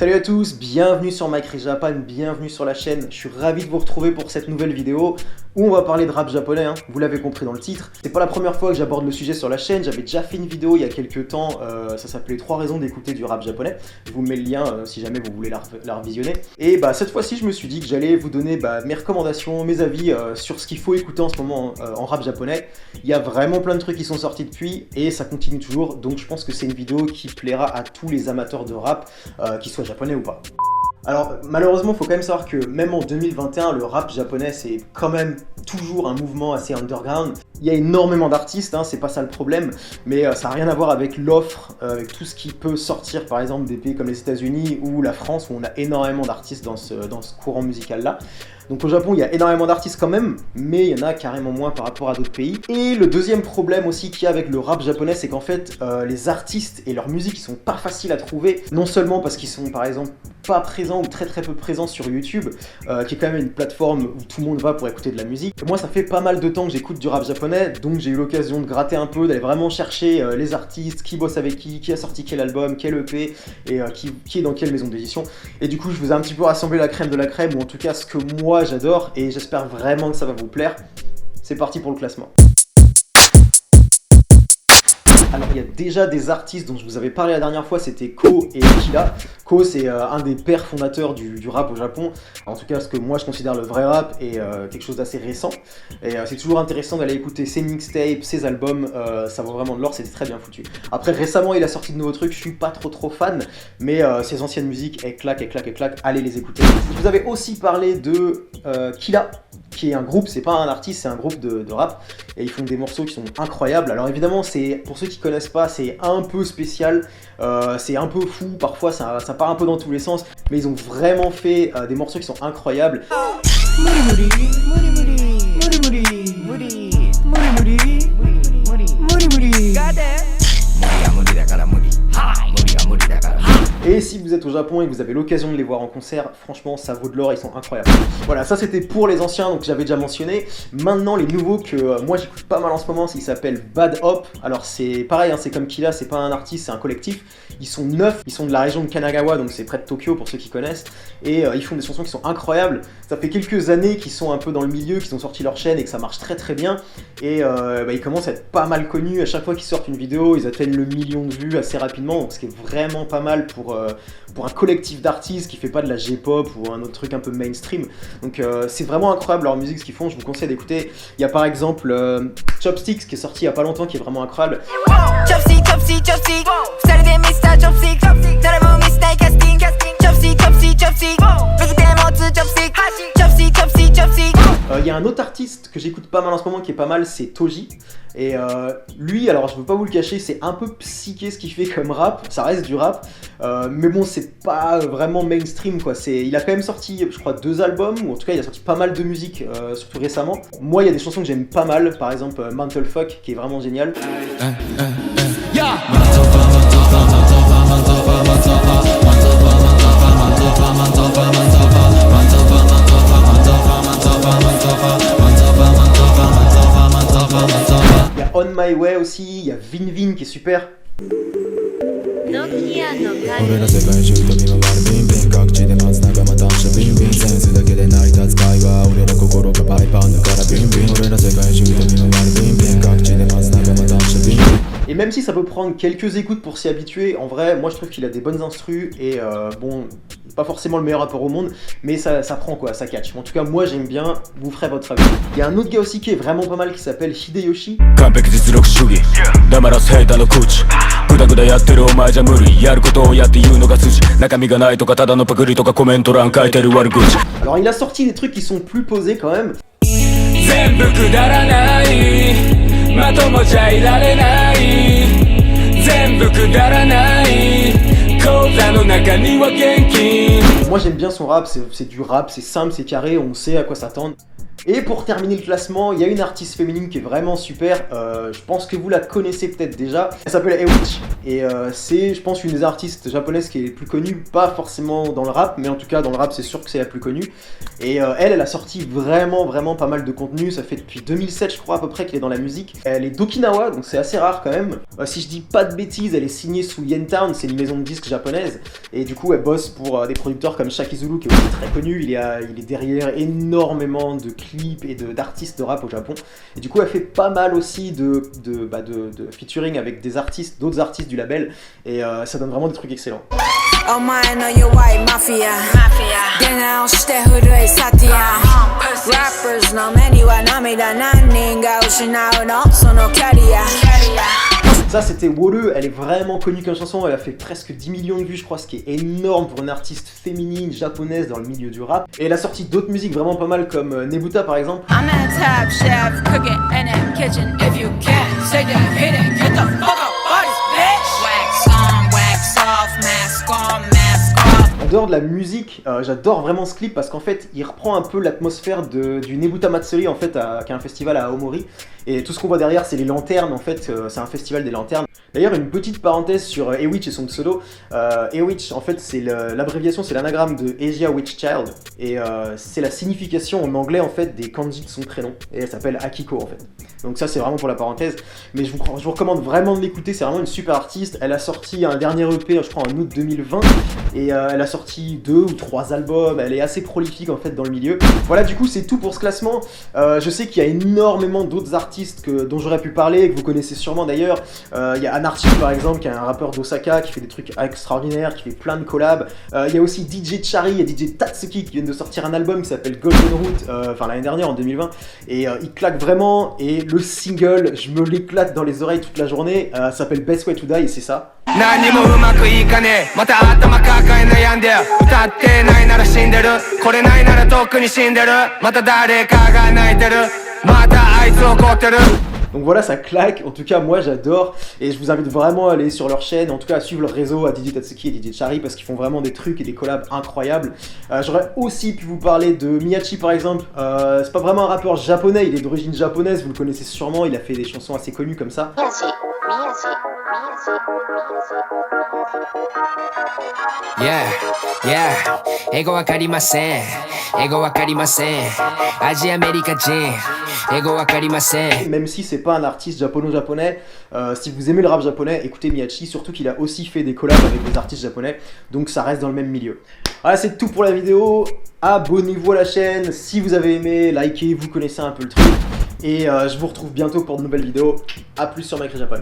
Salut à tous, bienvenue sur Mike Japan, bienvenue sur la chaîne. Je suis ravi de vous retrouver pour cette nouvelle vidéo où on va parler de rap japonais, hein. Vous l'avez compris dans le titre. C'est pas la première fois que j'aborde le sujet sur la chaîne, j'avais déjà fait une vidéo il y a quelques temps, ça s'appelait 3 raisons d'écouter du rap japonais. Je vous mets le lien si jamais vous voulez la revisionner. Et cette fois-ci je me suis dit que j'allais vous donner mes recommandations, mes avis sur ce qu'il faut écouter en ce moment en rap japonais. Il y a vraiment plein de trucs qui sont sortis depuis et ça continue toujours, donc je pense que c'est une vidéo qui plaira à tous les amateurs de rap, qu'ils soient japonais ou pas. Alors malheureusement il faut quand même savoir que même en 2021 le rap japonais c'est quand même toujours un mouvement assez underground. Il y a énormément d'artistes, hein, c'est pas ça le problème, mais ça n'a rien à voir avec l'offre, avec tout ce qui peut sortir par exemple des pays comme les États-Unis ou la France où on a énormément d'artistes dans ce courant musical là. Donc au Japon il y a énormément d'artistes quand même, mais il y en a carrément moins par rapport à d'autres pays. Et le deuxième problème aussi qu'il y a avec le rap japonais, c'est qu'en fait les artistes et leur musique ils sont pas faciles à trouver, non seulement parce qu'ils sont par exemple pas présents ou très peu présents sur YouTube, qui est quand même une plateforme où tout le monde va pour écouter de la musique. Et moi ça fait pas mal de temps que j'écoute du rap japonais, donc j'ai eu l'occasion de gratter un peu, d'aller vraiment chercher les artistes, qui bosse avec qui a sorti quel album, quel EP, et qui est dans quelle maison d'édition. Et du coup je vous ai un petit peu rassemblé la crème de la crème, ou en tout cas ce que moi j'adore, et j'espère vraiment que ça va vous plaire. C'est parti pour le classement. Alors il y a déjà des artistes dont je vous avais parlé la dernière fois, c'était Ko et Killa. Ko c'est un des pères fondateurs du rap au Japon, en tout cas ce que moi je considère le vrai rap et quelque chose d'assez récent. Et c'est toujours intéressant d'aller écouter ses mixtapes, ses albums, ça vaut vraiment de l'or, c'était très bien foutu. Après récemment il a sorti de nouveaux trucs, je suis pas trop fan, mais ses anciennes musiques, elles claquent, allez les écouter. Je vous avais aussi parlé de Killa, qui est un groupe, c'est pas un artiste, c'est un groupe de rap, et ils font des morceaux qui sont incroyables. Alors évidemment, c'est pour ceux qui connaissent pas, c'est un peu spécial, c'est un peu fou, parfois ça part un peu dans tous les sens, mais ils ont vraiment fait des morceaux qui sont incroyables. Et si vous êtes au Japon et que vous avez l'occasion de les voir en concert, franchement ça vaut de l'or, ils sont incroyables. Voilà, ça c'était pour les anciens, donc j'avais déjà mentionné. Maintenant les nouveaux que moi j'écoute pas mal en ce moment, ils s'appellent Bad Hop. Alors c'est pareil, hein, c'est comme Killa, c'est pas un artiste, c'est un collectif. Ils sont 9, ils sont de la région de Kanagawa, donc c'est près de Tokyo pour ceux qui connaissent. Et ils font des chansons qui sont incroyables. Ça fait quelques années qu'ils sont un peu dans le milieu, qu'ils ont sorti leur chaîne et que ça marche très bien. Et ils commencent à être pas mal connus. À chaque fois qu'ils sortent une vidéo, ils atteignent le million de vues assez rapidement, donc ce qui est vraiment pas mal pour un collectif d'artistes qui fait pas de la J-pop ou un autre truc un peu mainstream. Donc c'est vraiment incroyable leur musique, ce qu'ils font, je vous conseille d'écouter. Il y a par exemple Chopsticks qui est sorti il y a pas longtemps, qui est vraiment incroyable. Il y a un autre artiste que j'écoute pas mal en ce moment qui est pas mal, c'est Toji. Et lui, alors je veux pas vous le cacher, c'est un peu psyché ce qu'il fait comme rap, ça reste du rap, mais bon c'est pas vraiment mainstream quoi. Il a quand même sorti je crois 2 albums, ou en tout cas il a sorti pas mal de musique, surtout récemment. Moi il y a des chansons que j'aime pas mal, par exemple Mental Fuck qui est vraiment génial. Il y a On My Way aussi, il y a Vin Vin qui est super. Et même si ça peut prendre quelques écoutes pour s'y habituer, en vrai, moi je trouve qu'il a des bonnes instrus et bon, pas forcément le meilleur rappeur au monde, mais ça prend quoi, ça catch. En tout cas, moi j'aime bien, vous ferez votre avis. Il y a un autre gars aussi qui est vraiment pas mal qui s'appelle Hideyoshi. Alors il a sorti des trucs qui sont plus posés quand même. Moi j'aime bien son rap, c'est du rap, c'est simple, c'est carré, on sait à quoi s'attendre. Et pour terminer le classement, il y a une artiste féminine qui est vraiment super, je pense que vous la connaissez peut-être déjà, elle s'appelle Awich, et c'est je pense une des artistes japonaises qui est plus connue, pas forcément dans le rap, mais en tout cas dans le rap c'est sûr que c'est la plus connue, et elle a sorti vraiment pas mal de contenu, ça fait depuis 2007 je crois à peu près qu'elle est dans la musique, elle est d'Okinawa, donc c'est assez rare quand même, si je dis pas de bêtises, elle est signée sous Yentown, c'est une maison de disques japonaise, et du coup elle bosse pour des producteurs comme Shakizulu qui est aussi très connu, il est derrière énormément de clips et d'artistes de rap au Japon, et du coup elle fait pas mal aussi de featuring avec des artistes, d'autres artistes du label, et ça donne vraiment des trucs excellents. Ça c'était Wolu, elle est vraiment connue comme chanson, elle a fait presque 10 millions de vues je crois, ce qui est énorme pour une artiste féminine japonaise dans le milieu du rap. Et elle a sorti d'autres musiques vraiment pas mal comme Nebuta par exemple. En dehors de la musique, j'adore vraiment ce clip parce qu'en fait il reprend un peu l'atmosphère du Nebuta Matsuri en fait, qui est un festival à Aomori. Et tout ce qu'on voit derrière c'est les lanternes en fait, c'est un festival des lanternes. D'ailleurs une petite parenthèse sur Awich et son pseudo, Awich en fait c'est l'abréviation, c'est l'anagramme de Asia Witch Child, et c'est la signification en anglais en fait des kanji de son prénom, et elle s'appelle Akiko en fait. Donc ça c'est vraiment pour la parenthèse, mais je vous recommande vraiment de l'écouter, c'est vraiment une super artiste. Elle a sorti un dernier EP je crois en août 2020, et elle a sorti 2 ou 3 albums, elle est assez prolifique en fait dans le milieu. Voilà, du coup c'est tout pour ce classement. Je sais qu'il y a énormément d'autres artistes dont j'aurais pu parler, que vous connaissez sûrement d'ailleurs. Il y a Anarchy par exemple, qui est un rappeur d'Osaka, qui fait des trucs extraordinaires, qui fait plein de collabs. Il y a aussi DJ Chari et DJ Tatsuki qui viennent de sortir un album qui s'appelle Golden Route, enfin l'année dernière en 2020, et il claque vraiment, et le single, je me l'éclate dans les oreilles toute la journée, s'appelle Best Way to Die, et c'est ça. Donc voilà, ça claque, en tout cas moi j'adore, et je vous invite vraiment à aller sur leur chaîne, en tout cas à suivre leur réseau, à DJ Tatsuki et DJ Chari, parce qu'ils font vraiment des trucs et des collabs incroyables. J'aurais aussi pu vous parler de Miyachi par exemple, c'est pas vraiment un rappeur japonais, il est d'origine japonaise, vous le connaissez sûrement, il a fait des chansons assez connues comme ça. Même si c'est pas un artiste japono-japonais, si vous aimez le rap japonais, écoutez Miyachi, surtout qu'il a aussi fait des collabs avec des artistes japonais, donc ça reste dans le même milieu. Voilà, c'est tout pour la vidéo, abonnez-vous à la chaîne, si vous avez aimé, likez, vous connaissez un peu le truc, et je vous retrouve bientôt pour de nouvelles vidéos. A plus sur MyCrazyJapan.